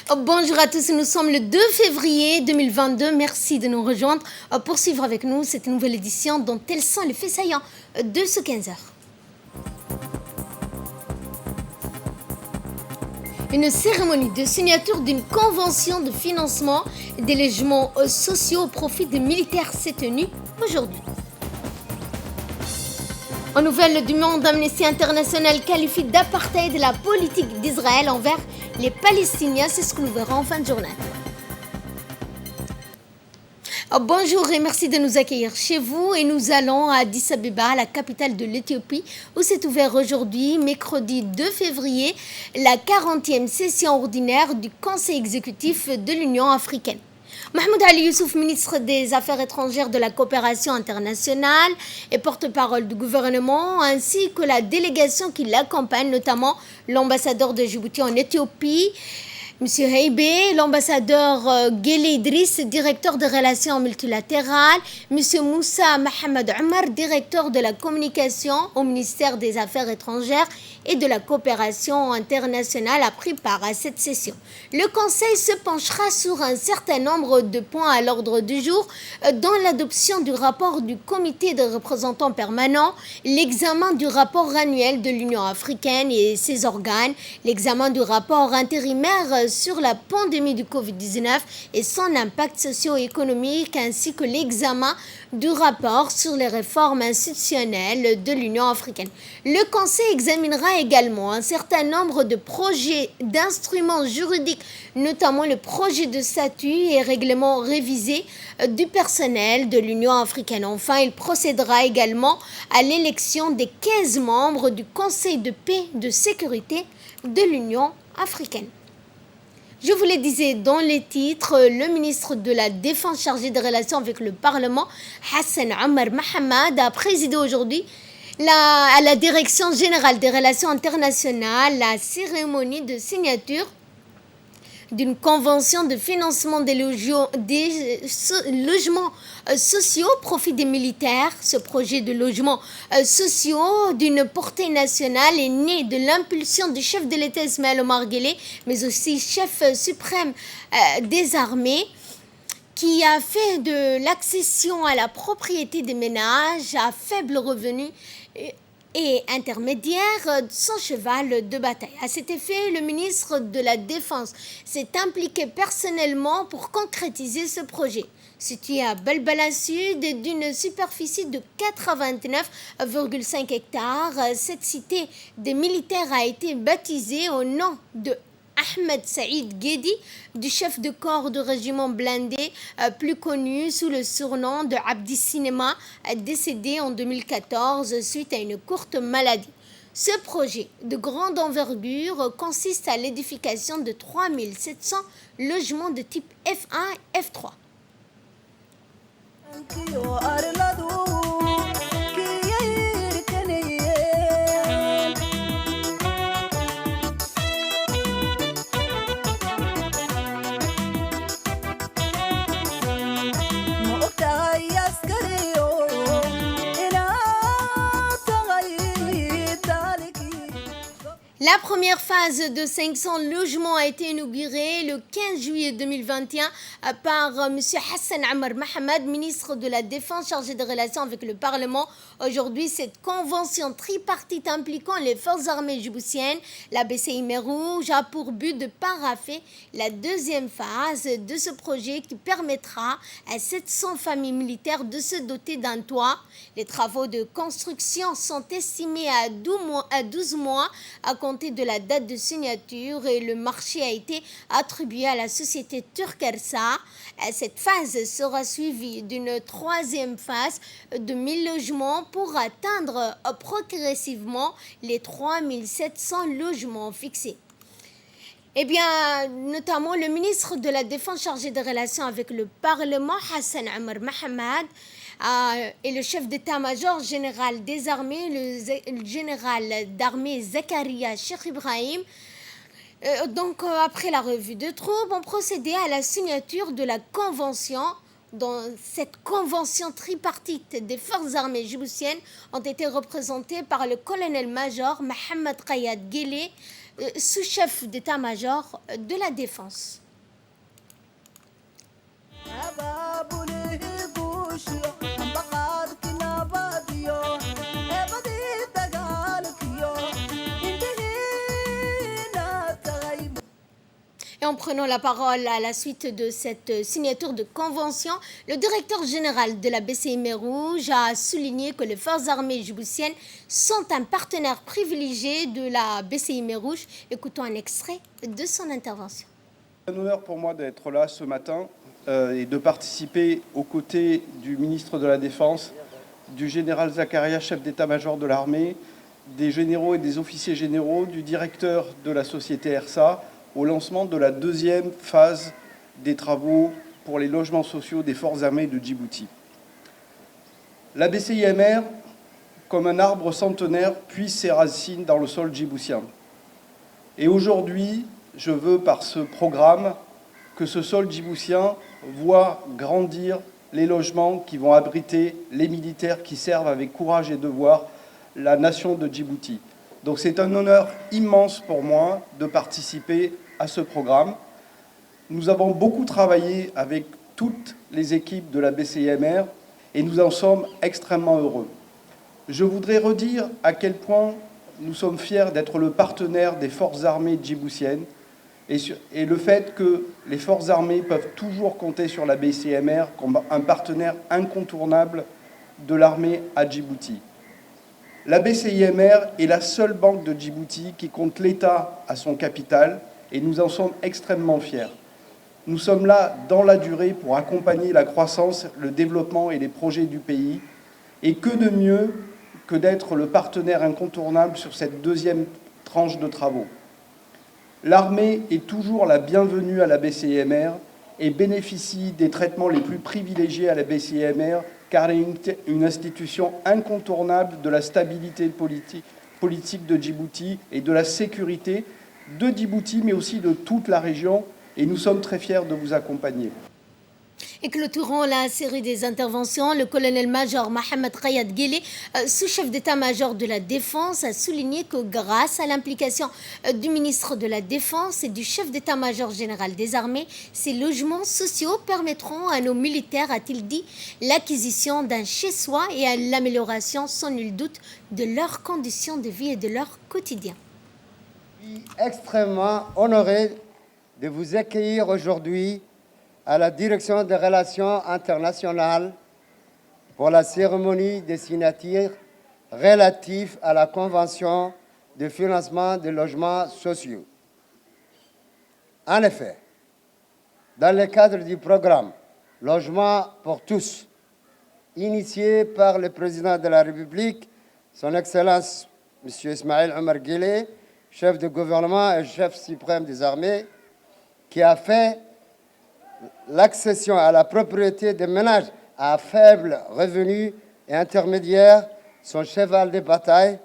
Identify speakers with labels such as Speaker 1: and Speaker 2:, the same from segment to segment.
Speaker 1: Bonjour à tous, nous sommes le 2 février 2022. Merci de nous rejoindre pour suivre avec nous cette nouvelle édition dont tels sont les faits saillants de ce 15h. Une cérémonie de signature d'une convention de financement des logements sociaux au profit des militaires s'est tenue aujourd'hui. En nouvelles du monde, Amnesty International qualifie d'apartheid la politique d'Israël envers les Palestiniens. C'est ce que nous verrons en fin de journée. Bonjour et merci de nous accueillir chez vous. Et nous allons à Addis Abeba, la capitale de l'Éthiopie, où s'est ouvert aujourd'hui, mercredi 2 février, la 40e session ordinaire du Conseil exécutif de l'Union africaine. Mahmoud Ali Youssouf, ministre des Affaires étrangères de la coopération internationale et porte-parole du gouvernement, ainsi que la délégation qui l'accompagne, notamment l'ambassadeur de Djibouti en Éthiopie, M. Heibe, l'ambassadeur Ghele Idriss, directeur des relations multilatérales, M. Moussa Mohamed Omar, directeur de la communication au ministère des Affaires étrangères et de la coopération internationale, a pris part à cette session. Le Conseil se penchera sur un certain nombre de points à l'ordre du jour, dont l'adoption du rapport du comité de représentants permanents, l'examen du rapport annuel de l'Union africaine et ses organes, l'examen du rapport intérimaire sur la pandémie du Covid-19 et son impact socio-économique, ainsi que l'examen du rapport sur les réformes institutionnelles de l'Union africaine. Le Conseil examinera également un certain nombre de projets d'instruments juridiques, notamment le projet de statut et règlement révisé du personnel de l'Union africaine. Enfin, il procédera également à l'élection des 15 membres du Conseil de paix et de sécurité de l'Union africaine. Je vous le disais dans les titres, le ministre de la Défense chargé des relations avec le Parlement, Hassan Omar Mohamed, a présidé aujourd'hui à la Direction générale des relations internationales la cérémonie de signature d'une convention de financement des logements sociaux au profit des militaires. Ce projet de logements sociaux d'une portée nationale est né de l'impulsion du chef de l'État Ismaël Omar Guelleh, mais aussi chef suprême des armées, qui a fait de l'accession à la propriété des ménages à faible revenu et intermédiaire son cheval de bataille. À cet effet, le ministre de la Défense s'est impliqué personnellement pour concrétiser ce projet. Situé à Balbala Sud, d'une superficie de 89,5 hectares, cette cité des militaires a été baptisée au nom de Ahmed Saïd Guedi, du chef de corps du régiment blindé, plus connu sous le surnom de Abdi Cinema, décédé en 2014 suite à une courte maladie. Ce projet de grande envergure consiste à l'édification de 3700 logements de type F1 et F3. La première phase de 500 logements a été inaugurée le 15 juillet 2021 par M. Hassan Omar Mohamed, ministre de la Défense chargé des relations avec le Parlement. Aujourd'hui, cette convention tripartite impliquant les forces armées djiboutiennes, la BCI Mer Rouge, a pour but de parapher la deuxième phase de ce projet qui permettra à 700 familles militaires de se doter d'un toit. Les travaux de construction sont estimés à 12 mois à compter de la date de signature et le marché a été attribué à la société Turkersa. Cette phase sera suivie d'une troisième phase de 1000 logements pour atteindre progressivement les 3700 logements fixés. Notamment le ministre de la Défense chargé des relations avec le Parlement, Hassan Omar Mohamed, et le chef d'état-major général des armées, le général d'armée Zakaria Cheikh Ibrahim, après la revue de troupes, ont procédé à la signature de la convention. Dans cette convention tripartite des forces armées djiboutiennes ont été représentées par le colonel-major Mohamed Kayad Guelleh, sous-chef d'état-major de la Défense. Et en prenant la parole à la suite de cette signature de convention, le directeur général de la BCI Mer Rouge a souligné que les forces armées djiboutiennes sont un partenaire privilégié de la BCI Mer Rouge. Écoutons un extrait de son intervention.
Speaker 2: C'est un honneur pour moi d'être là ce matin et de participer aux côtés du ministre de la Défense, du général Zakaria, chef d'état-major de l'armée, des généraux et des officiers généraux, du directeur de la société ERSA, au lancement de la deuxième phase des travaux pour les logements sociaux des forces armées de Djibouti. La BCIMR, comme un arbre centenaire, puise ses racines dans le sol djiboutien. Et aujourd'hui, je veux, par ce programme, que ce sol djiboutien voit grandir les logements qui vont abriter les militaires qui servent avec courage et devoir la nation de Djibouti. Donc c'est un honneur immense pour moi de participer à ce programme. Nous avons beaucoup travaillé avec toutes les équipes de la BCIMR et nous en sommes extrêmement heureux. Je voudrais redire à quel point nous sommes fiers d'être le partenaire des forces armées djiboutiennes et le fait que les forces armées peuvent toujours compter sur la BCIMR comme un partenaire incontournable de l'armée à Djibouti. La BCIMR est la seule banque de Djibouti qui compte l'État à son capital et nous en sommes extrêmement fiers. Nous sommes là dans la durée pour accompagner la croissance, le développement et les projets du pays. Et que de mieux que d'être le partenaire incontournable sur cette deuxième tranche de travaux. L'armée est toujours la bienvenue à la BCIMR et bénéficie des traitements les plus privilégiés à la BCIMR car elle est une institution incontournable de la stabilité politique de Djibouti et de la sécurité de Djibouti, mais aussi de toute la région, et nous sommes très fiers de vous accompagner.
Speaker 1: Et clôturant la série des interventions, le colonel-major Mohamed Rayad Guélé, sous-chef d'état-major de la Défense, a souligné que grâce à l'implication du ministre de la Défense et du chef d'état-major général des armées, ces logements sociaux permettront à nos militaires, a-t-il dit, l'acquisition d'un chez-soi et à l'amélioration, sans nul doute, de leurs conditions de vie et de leur quotidien.
Speaker 3: Je suis extrêmement honoré de vous accueillir aujourd'hui à la Direction des Relations internationales pour la cérémonie des signatures relative à la Convention de financement des logements sociaux. En effet, dans le cadre du programme Logement pour tous, initié par le président de la République, son Excellence M. Ismaël Omar Guelleh, chef de gouvernement et chef suprême des armées, qui a fait l'accession à la propriété des ménages à faible revenu et intermédiaire son cheval de bataille,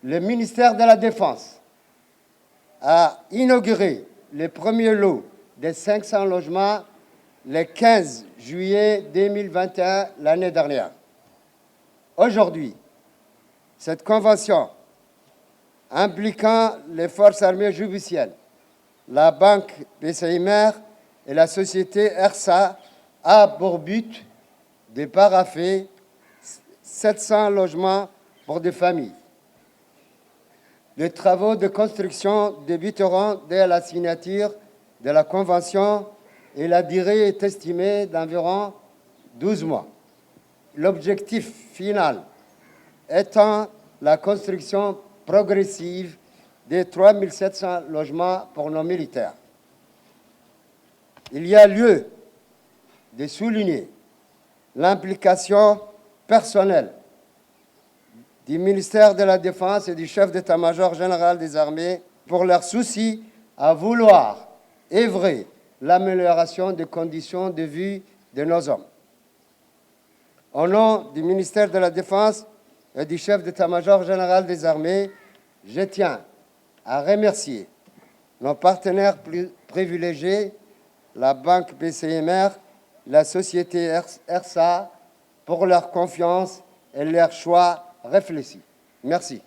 Speaker 3: le ministère de la Défense a inauguré le premier lot de 500 logements le 15 juillet 2021, l'année dernière. Aujourd'hui, cette convention impliquant les forces armées djiboutiennes, la banque BCIMR et la société ERSA a pour but de paraffer 700 logements pour des familles. Les travaux de construction débuteront dès la signature de la convention et la durée est estimée d'environ 12 mois. L'objectif final étant la construction progressive de 3700 logements pour nos militaires. Il y a lieu de souligner l'implication personnelle du ministère de la Défense et du chef d'état-major général des armées pour leur souci à vouloir œuvrer l'amélioration des conditions de vie de nos hommes. Au nom du ministère de la Défense et du chef d'état-major général des armées, je tiens à remercier nos partenaires privilégiés, la banque BCIMR, la société ERSA, pour leur confiance et leur choix réfléchis. Merci.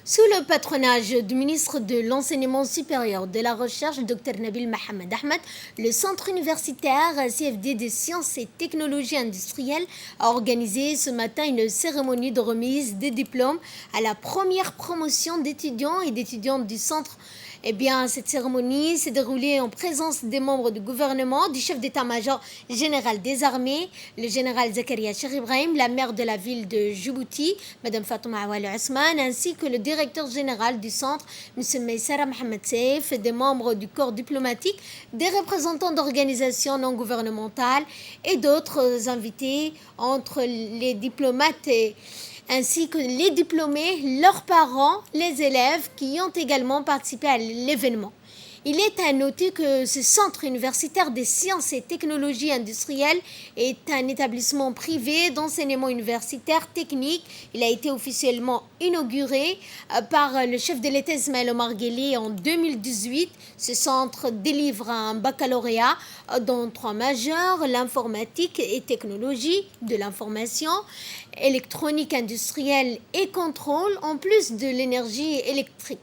Speaker 1: Sous le patronage du ministre de l'Enseignement supérieur de la Recherche, Dr Nabil Mohamed Ahmed, le centre universitaire CFD des sciences et technologies industrielles a organisé ce matin une cérémonie de remise des diplômes à la première promotion d'étudiants et d'étudiantes du centre. Cette cérémonie s'est déroulée en présence des membres du gouvernement, du chef d'état-major général des armées, le général Zakaria Cheikh Ibrahim, la maire de la ville de Djibouti, Mme Fatouma Awali Ousmane, ainsi que le directeur général du centre, M. Meissara Mohamed Seif, des membres du corps diplomatique, des représentants d'organisations non gouvernementales et d'autres invités entre les diplomates ainsi que les diplômés, leurs parents, les élèves qui ont également participé à l'événement. Il est à noter que ce centre universitaire des sciences et technologies industrielles est un établissement privé d'enseignement universitaire technique. Il a été officiellement inauguré par le chef de l'État Ismaël Omar Guelleh en 2018. Ce centre délivre un baccalauréat dans 3 majeurs, l'informatique et technologie de l'information, électronique industrielle et contrôle, en plus de l'énergie électrique.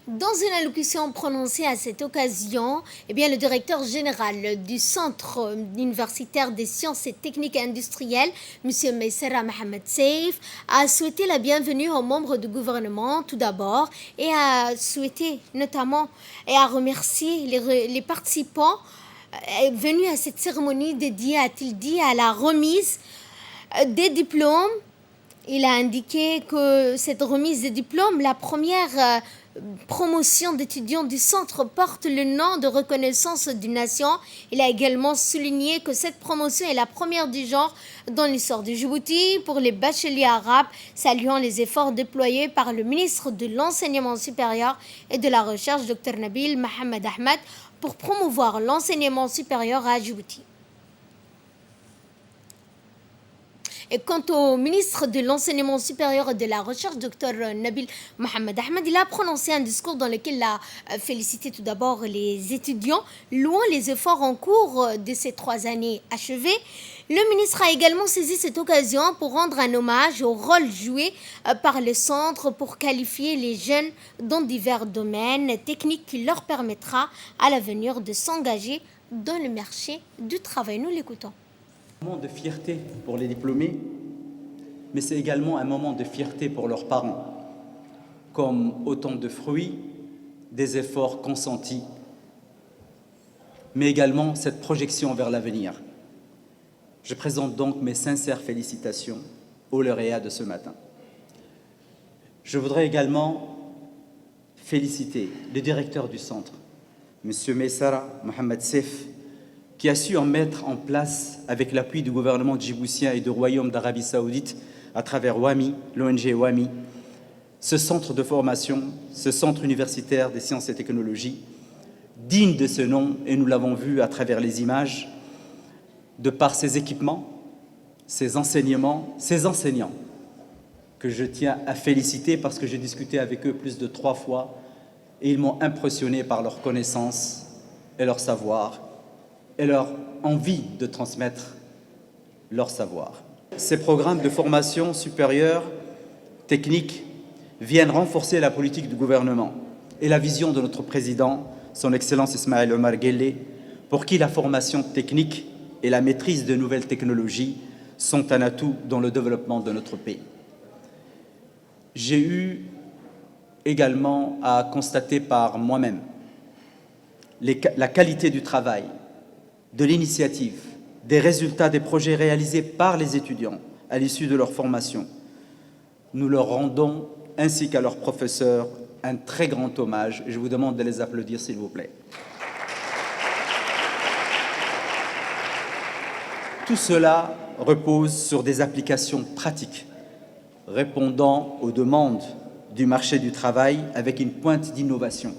Speaker 1: Dans une allocution prononcée à cette occasion, le directeur général du Centre universitaire des sciences et techniques industrielles, M. Meissara Mohamed Seif, a souhaité la bienvenue aux membres du gouvernement tout d'abord et a souhaité notamment et a remercié les participants venus à cette cérémonie dédiée, a-t-il dit, à la remise des diplômes. Il a indiqué que cette remise des diplômes, la première promotion d'étudiants du centre, porte le nom de reconnaissance d'une nation. Il a également souligné que cette promotion est la première du genre dans l'histoire du Djibouti pour les bacheliers arabes, saluant les efforts déployés par le ministre de l'Enseignement supérieur et de la Recherche, Dr Nabil Mohamed Ahmed, pour promouvoir l'enseignement supérieur à Djibouti. Et quant au ministre de l'Enseignement supérieur et de la Recherche, Dr Nabil Mohamed Ahmed, il a prononcé un discours dans lequel il a félicité tout d'abord les étudiants, louant les efforts en cours de ces 3 années achevées. Le ministre a également saisi cette occasion pour rendre un hommage au rôle joué par le centre pour qualifier les jeunes dans divers domaines techniques qui leur permettra à l'avenir de s'engager dans le marché du travail. Nous l'écoutons.
Speaker 4: Un moment de fierté pour les diplômés, mais c'est également un moment de fierté pour leurs parents, comme autant de fruits des efforts consentis, mais également cette projection vers l'avenir. Je présente donc mes sincères félicitations aux lauréats de ce matin. Je voudrais également féliciter le directeur du centre, M. Meissara Mohamed Seif, qui a su en mettre en place, avec l'appui du gouvernement djiboutien et du Royaume d'Arabie Saoudite, à travers WAMI, l'ONG WAMI, ce centre de formation, ce centre universitaire des sciences et technologies, digne de ce nom, et nous l'avons vu à travers les images, de par ses équipements, ses enseignements, ses enseignants, que je tiens à féliciter parce que j'ai discuté avec eux plus de 3 fois et ils m'ont impressionné par leur connaissance et leur savoir et leur envie de transmettre leur savoir. Ces programmes de formation supérieure technique viennent renforcer la politique du gouvernement et la vision de notre président, son Excellence Ismaël Omar Guelleh, pour qui la formation technique et la maîtrise de nouvelles technologies sont un atout dans le développement de notre pays. J'ai eu également à constater par moi-même la qualité du travail, de l'initiative, des résultats des projets réalisés par les étudiants à l'issue de leur formation. Nous leur rendons, ainsi qu'à leurs professeurs, un très grand hommage. Je vous demande de les applaudir, s'il vous plaît. Tout cela repose sur des applications pratiques, répondant aux demandes du marché du travail avec une pointe d'innovation,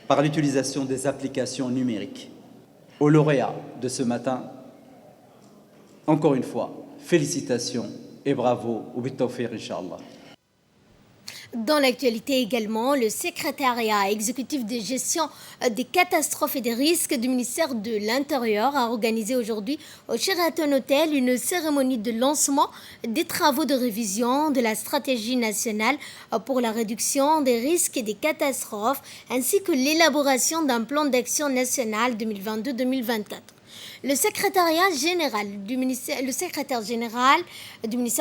Speaker 4: par l'utilisation des applications numériques. Aux lauréats de ce matin, encore une fois, félicitations et bravo, au Bittawfiq, Inch'Allah.
Speaker 1: Dans l'actualité également, le secrétariat exécutif de gestion des catastrophes et des risques du ministère de l'Intérieur a organisé aujourd'hui au Sheraton Hotel une cérémonie de lancement des travaux de révision de la stratégie nationale pour la réduction des risques et des catastrophes ainsi que l'élaboration d'un plan d'action national 2022-2024. Le secrétaire général du ministère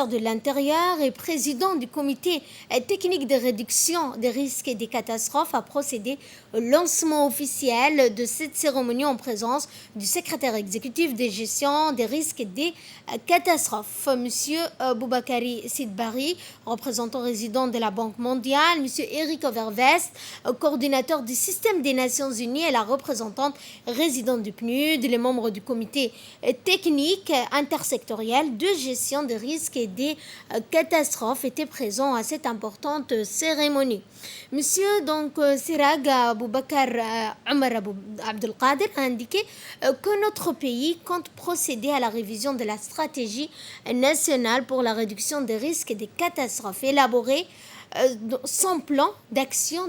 Speaker 1: de l'Intérieur et président du comité technique de réduction des risques et des catastrophes a procédé au lancement officiel de cette cérémonie en présence du secrétaire exécutif de gestion des risques et des catastrophes, Monsieur Boubakari Sidbari, représentant résident de la Banque mondiale, Monsieur Eric Overvest, coordinateur du système des Nations Unies et la représentante résidente du PNUD, les membres du comité technique intersectoriel de gestion des risques et des catastrophes étaient présents à cette importante cérémonie. Monsieur Sirag Aboubakar Omar Abdelkader a indiqué que notre pays compte procéder à la révision de la stratégie nationale pour la réduction des risques et des catastrophes, élaborée son plan d'action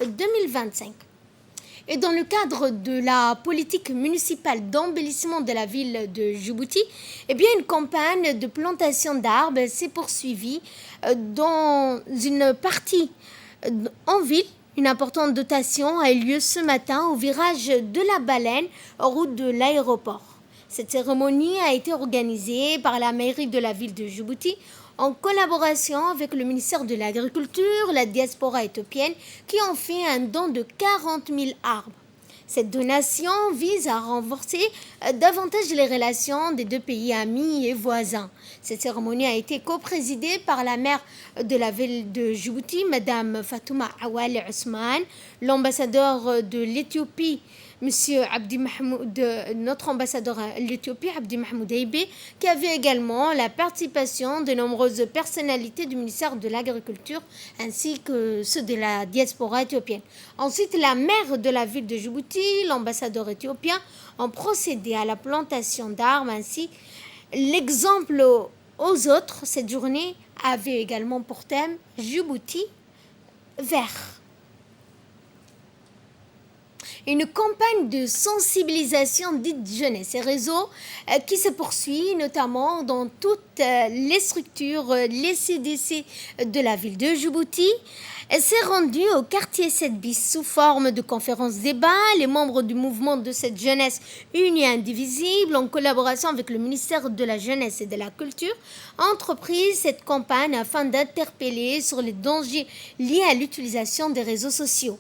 Speaker 1: 2022-2025. Et dans le cadre de la politique municipale d'embellissement de la ville de Djibouti, une campagne de plantation d'arbres s'est poursuivie dans une partie en ville. Une importante dotation a eu lieu ce matin au virage de la Baleine, route de l'aéroport. Cette cérémonie a été organisée par la mairie de la ville de Djibouti en collaboration avec le ministère de l'Agriculture, la diaspora éthiopienne, qui ont fait un don de 40 000 arbres. Cette donation vise à renforcer davantage les relations des deux pays amis et voisins. Cette cérémonie a été coprésidée par la maire de la ville de Djibouti, Madame Fatouma Awali Ousmane, l'ambassadeur de l'Éthiopie, Monsieur Abdi Mahmoud, notre ambassadeur à l'Éthiopie, Abdi Mahmoud Aibé, qui avait également la participation de nombreuses personnalités du ministère de l'Agriculture ainsi que ceux de la diaspora éthiopienne. Ensuite, la maire de la ville de Djibouti, l'ambassadeur éthiopien, ont procédé à la plantation d'arbres. Ainsi, l'exemple aux autres, cette journée avait également pour thème Djibouti vert. Une campagne de sensibilisation dite jeunesse et réseau qui se poursuit notamment dans toutes les structures, les CDC de la ville de Djibouti. Elle s'est rendue au quartier 7 bis sous forme de conférence-débat. Les membres du mouvement de cette jeunesse unie et indivisible, en collaboration avec le ministère de la Jeunesse et de la Culture, ont entrepris cette campagne afin d'interpeller sur les dangers liés à l'utilisation des réseaux sociaux.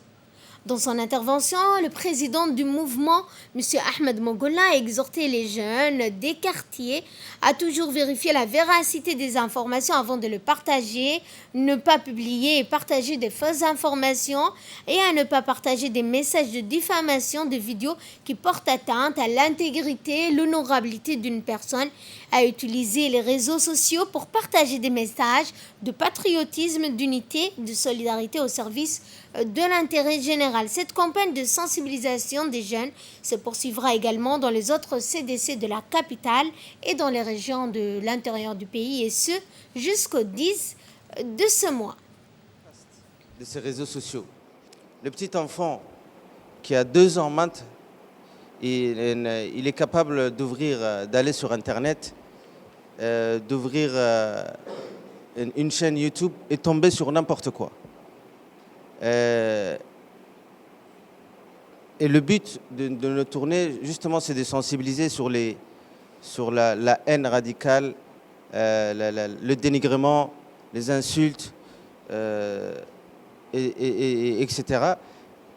Speaker 1: Dans son intervention, le président du mouvement, M. Ahmed Mogola, a exhorté les jeunes des quartiers à toujours vérifier la véracité des informations avant de le partager, ne pas publier et partager des fausses informations et à ne pas partager des messages de diffamation, de vidéos qui portent atteinte à l'intégrité, l'honorabilité d'une personne, à utiliser les réseaux sociaux pour partager des messages de patriotisme, d'unité, de solidarité au service de l'intérêt général. Cette campagne de sensibilisation des jeunes se poursuivra également dans les autres CDC de la capitale et dans les régions de l'intérieur du pays, et ce jusqu'au 10 de ce mois.
Speaker 5: De ces réseaux sociaux. Le petit enfant qui a 2 ans maintenant, il est capable d'aller sur Internet, d'ouvrir une chaîne YouTube et tomber sur n'importe quoi. Et le but de nos tournées, justement, c'est de sensibiliser sur la haine radicale, le dénigrement, les insultes, etc.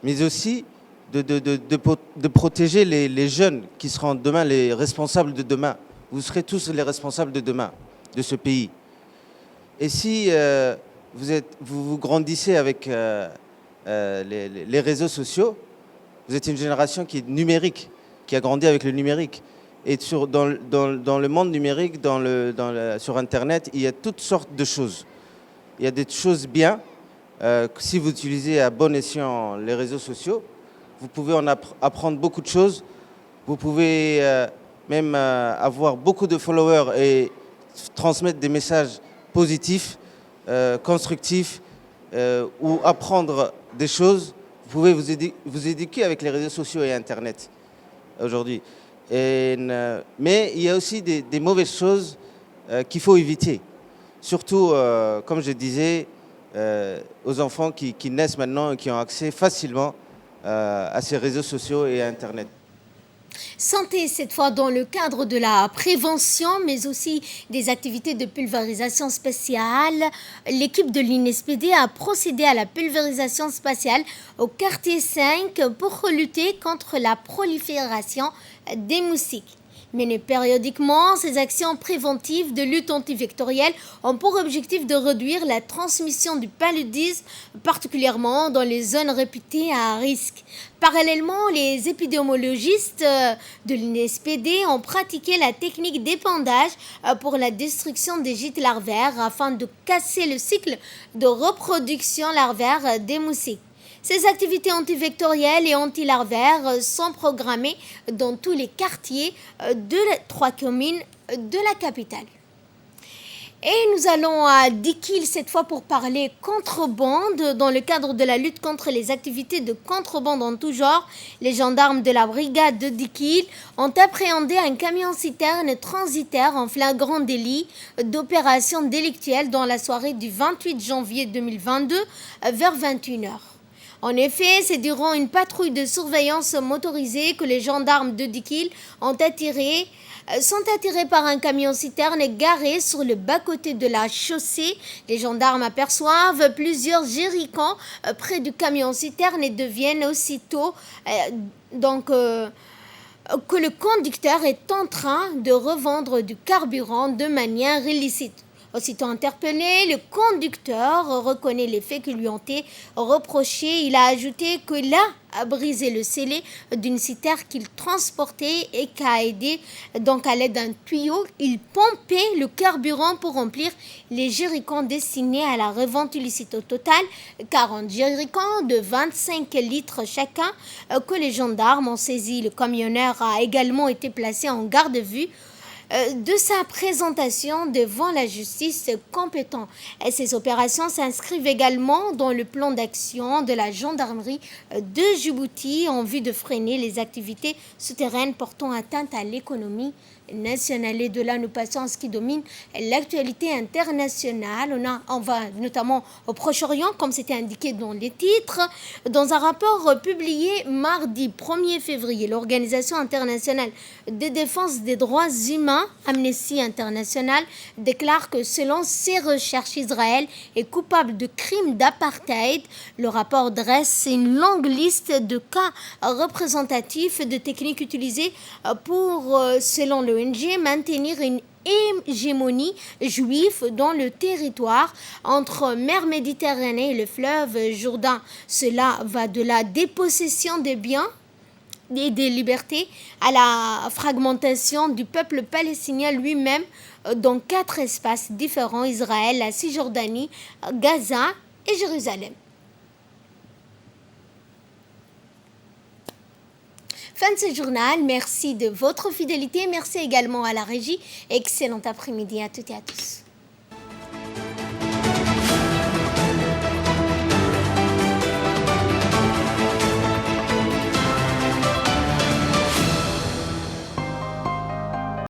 Speaker 5: Mais aussi de protéger les jeunes qui seront demain les responsables de demain. Vous serez tous les responsables de demain, de ce pays. Et si vous grandissez avec les réseaux sociaux, vous êtes une génération qui est numérique, qui a grandi avec le numérique. Et dans le monde numérique, sur Internet, il y a toutes sortes de choses. Il y a des choses bien. Si vous utilisez à bon escient les réseaux sociaux, vous pouvez en apprendre beaucoup de choses. Vous pouvez même avoir beaucoup de followers et transmettre des messages positifs, constructifs, ou apprendre des choses. Vous pouvez vous éduquer avec les réseaux sociaux et Internet aujourd'hui. Mais il y a aussi des mauvaises choses qu'il faut éviter. Surtout, comme je disais, aux enfants qui naissent maintenant et qui ont accès facilement à ces réseaux sociaux et à Internet.
Speaker 1: Santé, cette fois dans le cadre de la prévention, mais aussi des activités de pulvérisation spatiale. L'équipe de l'INSPD a procédé à la pulvérisation spatiale au quartier 5 pour lutter contre la prolifération des moustiques. Menées périodiquement, ces actions préventives de lutte antivectorielle ont pour objectif de réduire la transmission du paludisme, particulièrement dans les zones réputées à risque. Parallèlement, les épidémiologistes de l'INSPD ont pratiqué la technique d'épandage pour la destruction des gîtes larvaires afin de casser le cycle de reproduction larvaire des moustiques. Ces activités antivectorielles et antilarvaires sont programmées dans tous les quartiers de 3 communes de la capitale. Et nous allons à Dikil cette fois pour parler contrebande. Dans le cadre de la lutte contre les activités de contrebande en tout genre, les gendarmes de la brigade de Dikil ont appréhendé un camion-citerne transitaire en flagrant délit d'opération délictuelle dans la soirée du 28 janvier 2022 vers 21h. En effet, c'est durant une patrouille de surveillance motorisée que les gendarmes de Dikil sont attirés par un camion-citerne garé sur le bas-côté de la chaussée. Les gendarmes aperçoivent plusieurs jerrycans près du camion-citerne et deviennent aussitôt que le conducteur est en train de revendre du carburant de manière illicite. Aussitôt interpellé, le conducteur reconnaît les faits qui lui ont été reprochés. Il a ajouté qu'il a brisé le scellé d'une citerne qu'il transportait et qu'a aidé. Donc à l'aide d'un tuyau, il pompait le carburant pour remplir les jerrycans destinés à la revente illicite. Au total, 40 jerrycans de 25 litres chacun que les gendarmes ont saisi. Le camionneur a également été placé en garde à vue de sa présentation devant la justice compétente. Et ces opérations s'inscrivent également dans le plan d'action de la gendarmerie de Djibouti en vue de freiner les activités souterraines portant atteinte à l'économie nationale. Et de là, nous passons à ce qui domine l'actualité internationale. On va notamment au Proche-Orient, comme c'était indiqué dans les titres. Dans un rapport publié mardi 1er février, l'Organisation internationale de défense des droits humains, Amnesty International, déclare que selon ses recherches, Israël est coupable de crimes d'apartheid. Le rapport dresse une longue liste de cas représentatifs de techniques utilisées pour, selon l'ONG, maintenir une hégémonie juive dans le territoire entre mer Méditerranée et le fleuve Jourdain. Cela va de la dépossession des biens et des libertés à la fragmentation du peuple palestinien lui-même dans 4 espaces différents: Israël, la Cisjordanie, Gaza et Jérusalem. Fin de ce journal, merci de votre fidélité, merci également à la régie. Excellent après-midi à toutes et à tous.